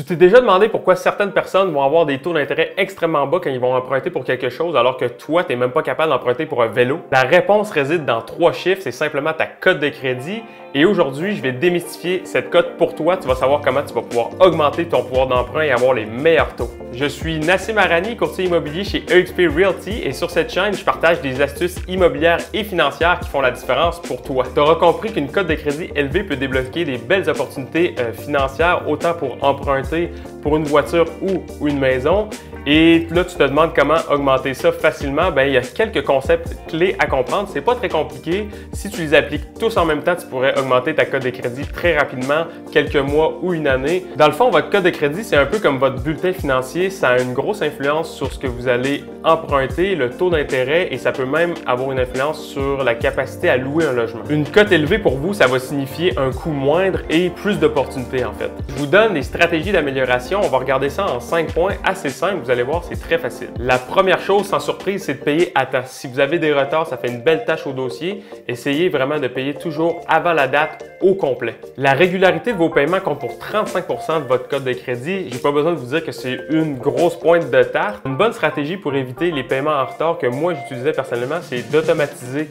Tu t'es déjà demandé pourquoi certaines personnes vont avoir des taux d'intérêt extrêmement bas quand ils vont emprunter pour quelque chose alors que toi, tu n'es même pas capable d'emprunter pour un vélo? La réponse réside dans 3 chiffres, c'est simplement ta cote de crédit. Et aujourd'hui, je vais démystifier cette cote pour toi. Tu vas savoir comment tu vas pouvoir augmenter ton pouvoir d'emprunt et avoir les meilleurs taux. Je suis Nassim Arani, courtier immobilier chez EXP Realty et sur cette chaîne, je partage des astuces immobilières et financières qui font la différence pour toi. Tu auras compris qu'une cote de crédit élevée peut débloquer des belles opportunités financières, autant pour emprunter pour une voiture ou une maison. Et là, tu te demandes comment augmenter ça facilement. Bien, il y a quelques concepts clés à comprendre. C'est pas très compliqué. Si tu les appliques tous en même temps, tu pourrais augmenter ta cote de crédit très rapidement, quelques mois ou une année. Dans le fond, votre cote de crédit, c'est un peu comme votre bulletin financier. Ça a une grosse influence sur ce que vous allez emprunter, le taux d'intérêt, et ça peut même avoir une influence sur la capacité à louer un logement. Une cote élevée pour vous, ça va signifier un coût moindre et plus d'opportunités en fait. Je vous donne des stratégies d'amélioration. On va regarder ça en 5 points assez simples. Vous allez voir, c'est très facile. La première chose, sans surprise, c'est de payer à temps. Si vous avez des retards, ça fait une belle tâche au dossier. Essayez vraiment de payer toujours avant la date au complet. La régularité de vos paiements compte pour 35% de votre cote de crédit. J'ai pas besoin de vous dire que c'est une grosse pointe de tarte. Une bonne stratégie pour éviter les paiements en retard que moi j'utilisais personnellement, c'est d'automatiser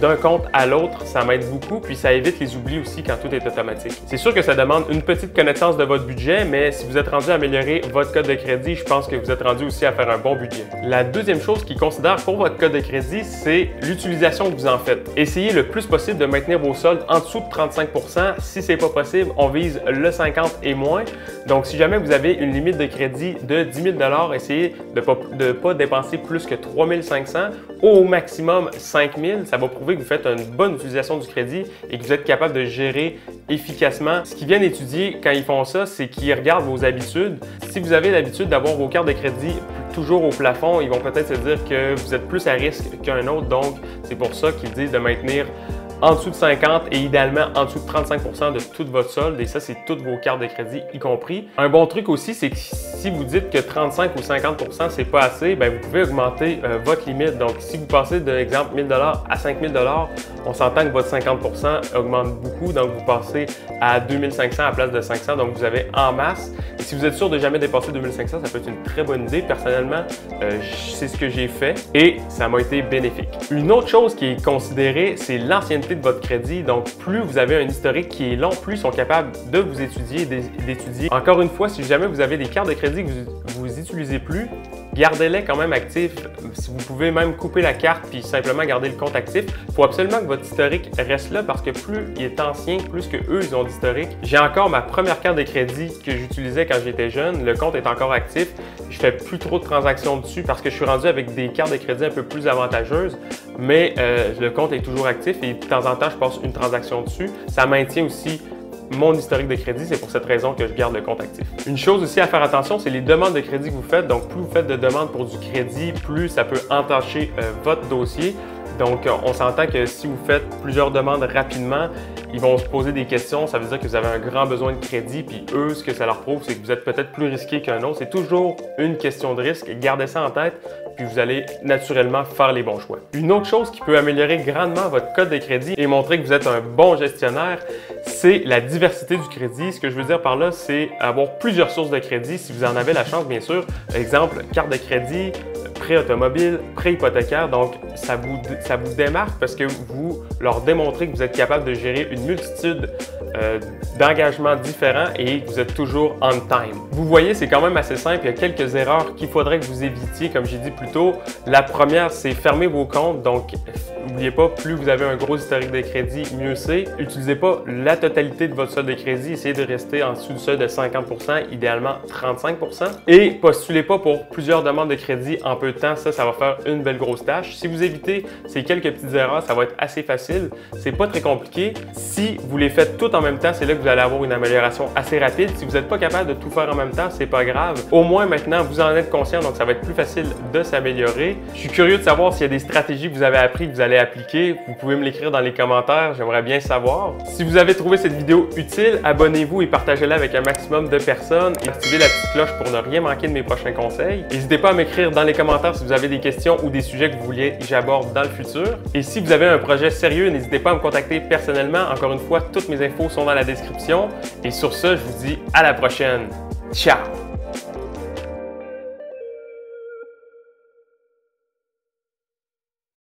d'un compte à l'autre. Ça m'aide beaucoup, puis ça évite les oublis aussi quand tout est automatique. C'est sûr que ça demande une petite connaissance de votre budget, mais si vous êtes rendu à améliorer votre cote de crédit, je pense que vous êtes rendu aussi à faire un bon budget. La deuxième chose qu'ils considèrent pour votre cote de crédit, c'est l'utilisation que vous en faites. Essayez le plus possible de maintenir vos soldes en dessous de 35%. Si c'est pas possible, on vise le 50 et moins. Donc, si jamais vous avez une limite de crédit de 10 000 $, essayez de ne pas dépenser plus que 3 500, au maximum 5 000. Ça va prouver que vous faites une bonne utilisation du crédit et que vous êtes capable de gérer efficacement. Ce qu'ils viennent étudier quand ils font ça, c'est qu'ils regardent vos habitudes. Si vous avez l'habitude d'avoir vos cartes de crédit toujours au plafond, ils vont peut-être se dire que vous êtes plus à risque qu'un autre. Donc, c'est pour ça qu'ils disent de maintenir en dessous de 50 et idéalement en dessous de 35% de toute votre solde, et ça, c'est toutes vos cartes de crédit y compris. Un bon truc aussi, c'est que si vous dites que 35 ou 50% c'est pas assez, bien, vous pouvez augmenter votre limite. Donc, si vous passez de exemple 1000 $ à 5000 $, on s'entend que votre 50% augmente beaucoup, donc vous passez à 2500 à la place de 500, donc vous avez en masse. Et si vous êtes sûr de jamais dépasser 2500, ça peut être une très bonne idée. Personnellement, c'est ce que j'ai fait et ça m'a été bénéfique. Une autre chose qui est considérée, c'est l'ancienneté de votre crédit. Donc, plus vous avez un historique qui est long, plus ils sont capables de vous étudier, d'étudier. Encore une fois, si jamais vous avez des cartes de crédit que vous n'utilisez plus, gardez-les quand même actifs. Si vous pouvez même couper la carte puis simplement garder le compte actif, il faut absolument que votre historique reste là parce que plus il est ancien, plus que eux ils ont d'historique. J'ai encore ma première carte de crédit que j'utilisais quand j'étais jeune. Le compte est encore actif. Je fais plus trop de transactions dessus parce que je suis rendu avec des cartes de crédit un peu plus avantageuses, mais le compte est toujours actif et de temps en temps, je passe une transaction dessus. Ça maintient aussi mon historique de crédit, c'est pour cette raison que je garde le compte actif. Une chose aussi à faire attention, c'est les demandes de crédit que vous faites. Donc, plus vous faites de demandes pour du crédit, plus ça peut entacher votre dossier. Donc, on s'entend que si vous faites plusieurs demandes rapidement, ils vont se poser des questions. Ça veut dire que vous avez un grand besoin de crédit. Puis eux, ce que ça leur prouve, c'est que vous êtes peut-être plus risqué qu'un autre. C'est toujours une question de risque. Gardez ça en tête, puis vous allez naturellement faire les bons choix. Une autre chose qui peut améliorer grandement votre cote de crédit et montrer que vous êtes un bon gestionnaire, c'est la diversité du crédit. Ce que je veux dire par là, c'est avoir plusieurs sources de crédit si vous en avez la chance, bien sûr. Exemple, carte de crédit, prêt automobile, prêt hypothécaire. Donc, ça vous démarque parce que vous leur démontrez que vous êtes capable de gérer une multitude d'engagements différents et que vous êtes toujours on time. Vous voyez, c'est quand même assez simple. Il y a quelques erreurs qu'il faudrait que vous évitiez, comme j'ai dit plus tôt. La première, c'est fermer vos comptes. Donc, n'oubliez pas, plus vous avez un gros historique de crédit, mieux c'est. N'utilisez pas la totalité de votre solde de crédit. Essayez de rester en dessous du seuil de 50%, idéalement 35%. Et postulez pas pour plusieurs demandes de crédit en peu de temps. Ça va faire une belle grosse tâche. Si vous évitez ces quelques petites erreurs, ça va être assez facile. C'est pas très compliqué. Si vous les faites toutes en même temps, c'est là que vous allez avoir une amélioration assez rapide. Si vous n'êtes pas capable de tout faire en même temps, c'est pas grave. Au moins maintenant, vous en êtes conscient, donc ça va être plus facile de s'améliorer. Je suis curieux de savoir s'il y a des stratégies que vous avez appris, que vous allez appliquer. Vous pouvez me l'écrire dans les commentaires, j'aimerais bien savoir. Si vous avez trouvé cette vidéo utile, abonnez-vous et partagez-la avec un maximum de personnes et activez la petite cloche pour ne rien manquer de mes prochains conseils. N'hésitez pas à m'écrire dans les commentaires si vous avez des questions ou des sujets que vous vouliez que j'aborde dans le futur. Et si vous avez un projet sérieux, n'hésitez pas à me contacter personnellement. Encore une fois, toutes mes infos sont dans la description. Et sur ce, je vous dis à la prochaine. Ciao!